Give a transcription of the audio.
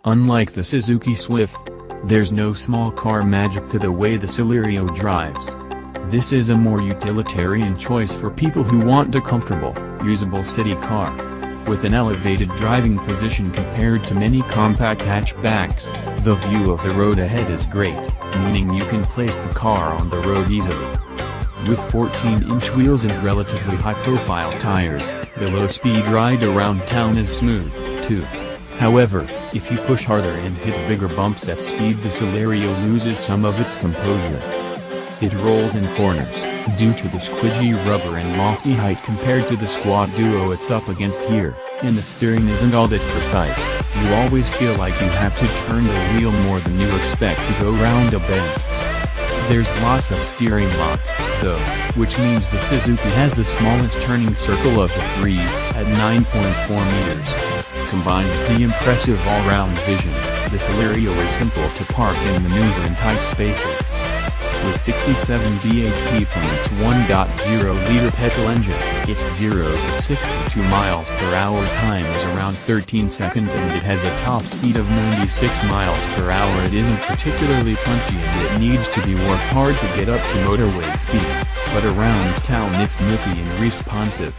Unlike the Suzuki Swift, there's no small car magic to the way the Celerio drives. This is a more utilitarian choice for people who want a comfortable, usable city car. With an elevated driving position compared to many compact hatchbacks, the view of the road ahead is great, meaning you can place the car on the road easily. With 14-inch wheels and relatively high-profile tires, the low-speed ride around town is smooth, too. However, if you push harder and hit bigger bumps at speed, the Celerio loses some of its composure. It rolls in corners, due to the squidgy rubber and lofty height compared to the squad duo it's up against here, and the steering isn't all that precise. You always feel like you have to turn the wheel more than you expect to go round a bend. There's lots of steering lock, though, which means the Suzuki has the smallest turning circle of the three, at 9.4 meters. Combined with the impressive all-round vision, the Celerio is simple to park and maneuver in tight spaces. With 67 bhp from its 1.0-liter petrol engine, its 0 to 62 miles per hour time is around 13 seconds and it has a top speed of 96 miles per hour. It isn't particularly punchy and it needs to be worked hard to get up to motorway speed, but around town it's nippy and responsive.